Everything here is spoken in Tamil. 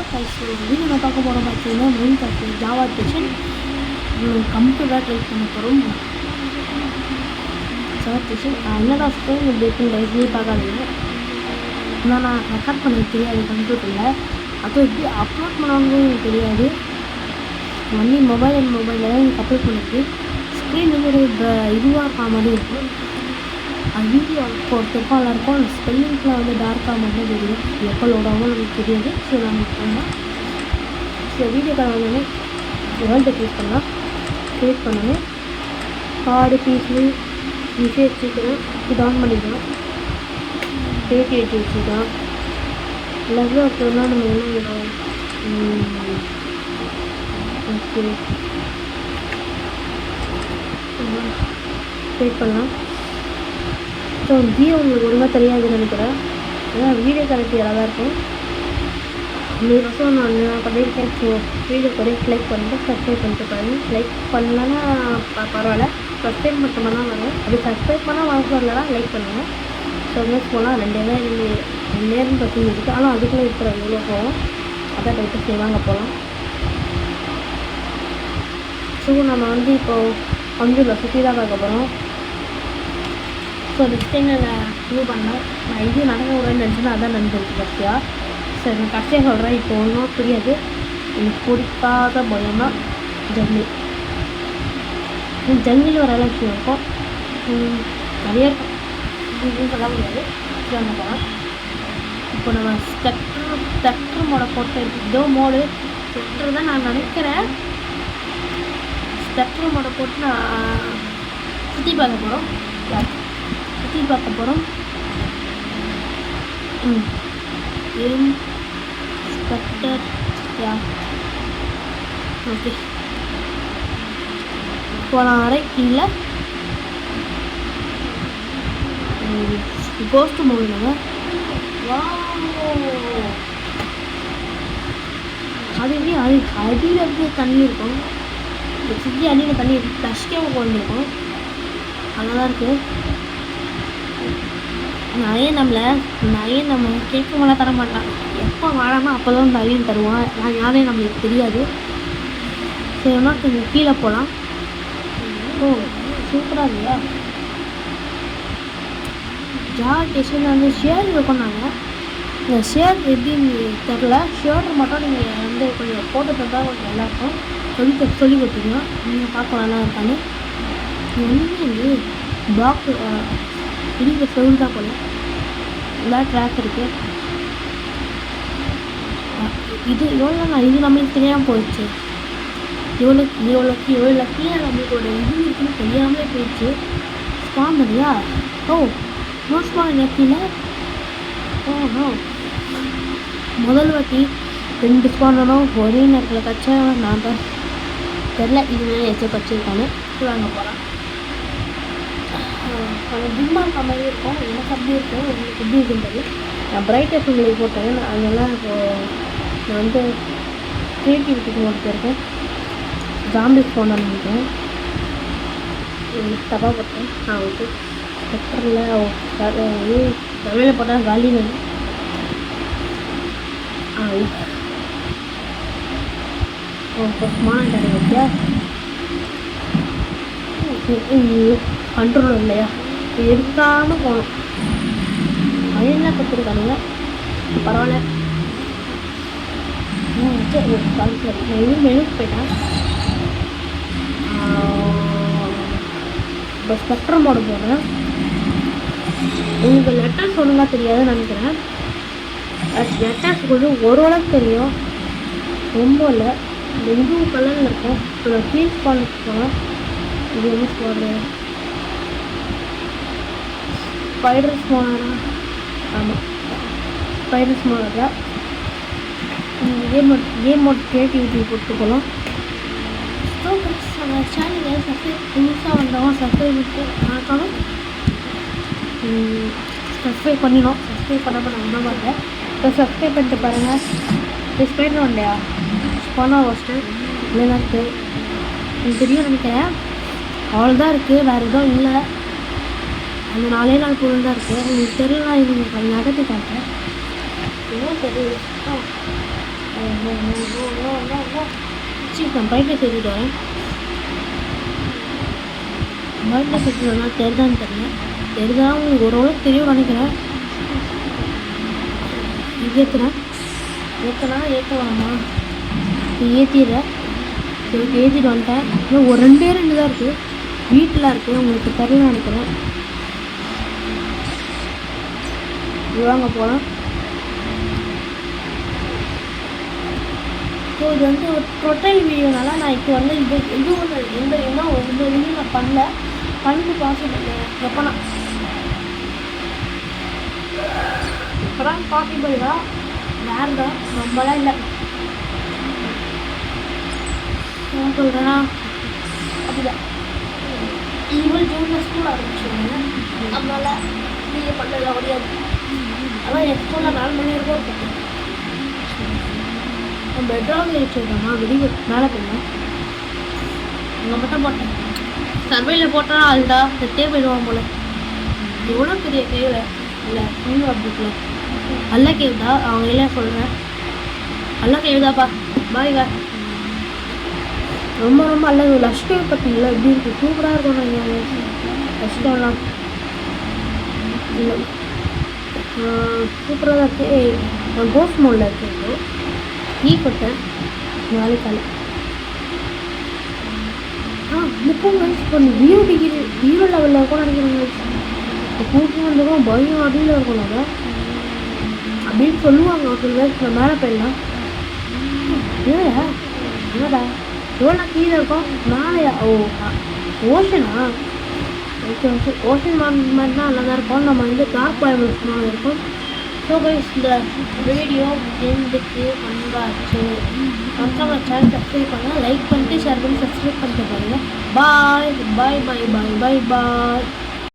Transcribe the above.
வீடியோ நான் பார்க்க போகிறோம் பார்த்தீங்கன்னா மெயின் டாபிக் ஜாவா டெக்ஷன் கம்ப்யூட்டராக ட்ரை பண்ண போகிறோம். ஜாவா டெக்ஷன் என்னடா ஸ்க்ரீன் இப்படி இருக்குன்னு லைஃப்லேயே பார்க்காதீங்க. நான் ரெக்கார்ட் பண்ண தெரியாது கம்ப்யூட்டரில், அதுவும் எப்படி அப்லோட் பண்ணாலும் எனக்கு தெரியாது. ஒன்லி மொபைலில் தான் எனக்கு அப்லோட் பண்ணிருக்கு. ஸ்க்ரீன் வந்து இதுவாக இருக்கா மாதிரி இருக்கும். அது வீடியோ பொறுத்தப்போ நல்லாயிருக்கும். அந்த ஸ்பெல்லிங்ஸ்லாம் வந்து டார்க்காக மட்டும் தெரியும், எப்போ லோடாகவும் நமக்கு தெரியாது. ஸோ நம்ம பண்ணால் ஸோ வீடியோ கால் வந்தோடனே வேர்ல்டு க்ரியேட் பண்ணணும். கார்டு பீஸு ஈஸியாக வச்சுக்கலாம். இது ஆன் பண்ணிக்கலாம். கிரியேட்டிவிட்டி வச்சுக்கலாம். எல்லாத்தையும் வச்சோம்னா நம்ம என்ன வேணும் ஓகே க்ரியேட் பண்ணலாம். ஸோ ஜியோ உங்களுக்கு ஒழுங்காக தெரியாதுன்னு நினைக்கிறேன். ஏன்னா வீடியோ குவாலிட்டி நல்லா இருக்கும். இதுக்கோசம் நான் பண்ணியிருக்கேன். ஸோ வீடியோ குவாலிட்டி லைக் பண்ணிட்டு சப்ஸ்கிரைப் பண்ணிட்டு பாருங்க. லைக் பண்ணலன்னா பரவாயில்ல, சப்ஸ்கிரைப் மட்டும் பண்ணால் வரும். அப்படி சப்ஸ்கிரைப் பண்ணால் வாங்க வரலன்னா லைக் பண்ணுங்கள். ஸோ மிஸ் போனால் 2 நேரம் பற்றி இருக்குது. ஆனால் அதுக்குள்ளே இருக்கிற எவ்வளோ போகும் அதான் டைட்டு செய்வாங்க போகலாம். ஸோ நம்ம வந்து இப்போது கம்ப்யூட்டரில் சுற்றி தான் பார்க்க போகிறோம். ஸோ நெக்ஸ்ட் டைம் நான் ப்ரூவ் பண்ணேன். நான் இது நடக்க விடுறேன்னு நினச்சேன்னா அதான் நடந்துருக்கு கடைசியாக. சரி நான் கடைசியாக சொல்கிறேன். இப்போ ஒன்றும் புரியாது. எனக்கு பிடிக்காத பயம்னா ஜங்கிள். ஜங்கிள் வர விஷயம் இருக்கும், நிறைய இருக்கும். இதுன்னு சொல்ல முடியாது. நம்ம போகலாம். இப்போ நம்ம ஸ்பெக்ட்ரம் மோட போட்டு இதோ மோடு ஸ்பெக்ட்ரு தான் நான் நினைக்கிறேன். ஸ்பெக்ட்ரம் மோட போட்டு நான் சுற்றி பார்க்க போகிறோம். ஸ்பெக்டர் ஓகே போகலாம். அரை கீழே கோஸ்ட் மூவிங்க. அது எப்படி அடியில் எப்படி தண்ணி இருக்கும், சுற்றி அடியில் தண்ணி ஃப்ளஷ்கே வந்துருக்கும். நல்லா இருக்குது. நிறைய நம்ம கேட்கமெல்லாம் தர மாட்டான். எப்போ வாழாமோ அப்போ தான் தவியும் தருவான். நான் யாரே நம்மளுக்கு தெரியாது. சரினா கொஞ்சம் கீழே போகலாம். ஓ சூப்பராக இல்லையா? ஜாவா டெக்ஷனில் வந்து ஷேர் இருக்கோன்னாங்க. இந்த ஷேர் எப்படின்னு தெரில. ஷேர் மட்டும் நீங்கள் வந்து கொஞ்சம் போட்டு தந்தால் கொஞ்சம் நல்லாயிருக்கும். சொல்லி கொடுத்துருங்க. நீங்கள் பார்க்க நல்லா இருக்கான்னு. ஒன்றுமே பாக்ஸ் இடிக்கிற செவில் தான் போல. எல்லா ட்ராக் இருக்குது. இது நம்மளுக்கு தெரியாமல் போயிடுச்சு. எவ்வளோ லக்கியாக நம்மளுக்கு ஒரு இது இருக்குன்னு தெரியாமலே போயிடுச்சு. ஸ்பான் இல்லையா? Oh no span லக்கியில். ஓ முதல் வாட்டி 2 ஸ்பானும் ஒரே நேரத்தில் கச்சா நான் தான் தெரில. இது மேலே எச்ச வச்சுருக்கானு வாங்க போகலாம். கொஞ்சம் டிம்மாக இருக்க மாதிரி இருக்கும். எனக்கு அப்படி இருக்கும், உங்களுக்கு எப்படி இருக்குன்றது. நான் பிரைட்னஸ் உங்களுக்கு போட்டேன். அதெல்லாம் இப்போது நான் வந்து க்ரியேட்டிவிட்டிக்கு போட்டுருக்கேன். ஜாம்பிஸ் போனேன்னு நினைக்கிறேன். தப்பாக போட்டேன். நான் வந்து ஸ்பெக்டரில் வெளியில் போட்டால் காலி வேணும். மானிட்டர் வச்சா கண்ட்ரோல் இல்லையா, எடுக்காமல் போகணும். அயன்லாம் கற்றுருக்கானுங்க, பரவாயில்ல. சரி நான் மெனுக்கு போயிட்டேன். இப்போ ஸ்பெக்ட்ரம் மோடு போடுறேன். உங்களுக்கு லெட்டர்ஸ் ஒழுங்காக தெரியாதுன்னு நினைக்கிறேன். லெட்டர்ஸ் கொஞ்சம் ஓரளவுக்கு தெரியும், ரொம்ப இல்லை. இந்த இது கலரில் இருக்கும். இப்போ க்ளீன் பண்ண போனால் இது வந்து போடுறேன். ஸ்பைடர் ஸ்மாலரா? ஆமாம் ஸ்பைடர் ஸ்மாலரா. கேம் மோட் க்ரியேட்டிவிட்டி போட்டு போகலாம். ஸோ நம்ம சேனலை சப்ஸ்கிரைப் புதுசாக வந்தவங்க சப்ஸ்கிரைப் மறக்காமல் சப்ஸ்கிரைப் பண்ணிடணும். சப்ஸ்கிரைப் பண்ணாமல் நான் ஒன்றும் வரல. இப்போ சப்ஸ்கிரைப் பண்ணிட்டு பாருங்கள். இது ஸ்பைடர் இல்லையா? ஸ்பானாக ஃபஸ்ட்டு இல்லைன்னா இருக்குது, எனக்கு தெரியும் நினைக்கிறேன். அவ்வளோதான் இருக்குது, வேறு எதுவும் இல்லை. அந்த 4 நாள் பொருள் தான் இருக்குது. உங்களுக்கு தெரியலாம், இது நகர்த்தி காட்டுறேன். எவ்வளோ தெரியல நான் பிரைட்னஸ் ஏற்றிட்டு வரேன். பிரைட்னஸ் ஏற்றினா தெரிதான்னு தெரியல. தெரிதா உங்களுக்கு ஓரளவுக்கு தெரியும் நினைக்கிறேன். ஏற்றுறேன். ஏற்ற வேணாமா? ஏற்றிடுறேன். ஏற்றிட்டு வந்துட்டேன். இன்னும் ஒரு 2 தான் இருக்குது. வீட்டில் இருக்குது. உங்களுக்கு தெரியல நினைக்கிறேன். வாங்க போகலாம். ஸோ இது வந்து ஒரு ப்ரொஃபைல் வீடியோனால நான் இப்போ வந்து இது ஒன்று இந்த வீடியோ நான் பண்ணி பாசிபிள் எப்போனா இப்போதான் பாசிபிள் தான். வேறு தான் ரொம்பலாம் இல்லை. என்ன சொல்கிறேன்னா அப்படிதான் ஈவல் ஜூனில் ஸ்கூல் ஆரம்பிச்சுங்க. அதனால நீங்கள் பண்ணல முடியாது. ஆனால் என் ஸ்கூலில் 4 மணி வரைக்கும் இருக்கும். பெட்ரோல் வச்சுருக்கோமா வெளியே மேலே போயிடும். அங்கே மட்டும் போட்டேன். சர்வையில் போட்டால் அதுடா செத்தே போயிடுவான் போல். எவ்வளோ பெரிய கேவில் இல்லை நியூ அப்டேட்டில் அல்ல கேவுதா அவங்க இல்லை சொல்கிறேன். அல்ல கேவுதாப்பா பாய்கா. ரொம்ப அல்லது லஷ்கேவ் பார்த்தீங்களா எப்படி இருக்குது? சூப்பராக இருக்கும். நீங்கள் லஷ்கேவ்லாம் இல்லை சூப்பராக தான் இருக்குது. கோஸ்ட் மோடில் இருக்குது. கொட்டேன் நாளைக்கால 30 வயசு பண்ணி 0 லெவலில் கூட நினைக்கிறாங்க. கூட்டம் வந்துடும் பயம் அடியில் இருக்கும். அதை அப்படின்னு சொல்லுவாங்க. ஒரு சில வயசுல மேலே போயிடலாம். என்னடா எவ்வளோ கீழே இருக்கும் மேலேயா? ஓஷனா? ஓகே ஓஷன் மாதிரி தான் நல்லா தான் இருக்கும். நம்ம வந்து டார்க் பயமாக இருக்கும். ஸோ கைஸ் இந்த வீடியோ எண்டுக்கு வந்தாச்சு. மறக்காம சேனல் சப்ஸ்கிரைப் பண்ணுங்கள். லைக் பண்ணிட்டு ஷேர் பண்ணி சப்ஸ்கிரைப் பண்ணிட்டு பாருங்கள். பாய் பாய் பாய் பாய் பாய் பாய்.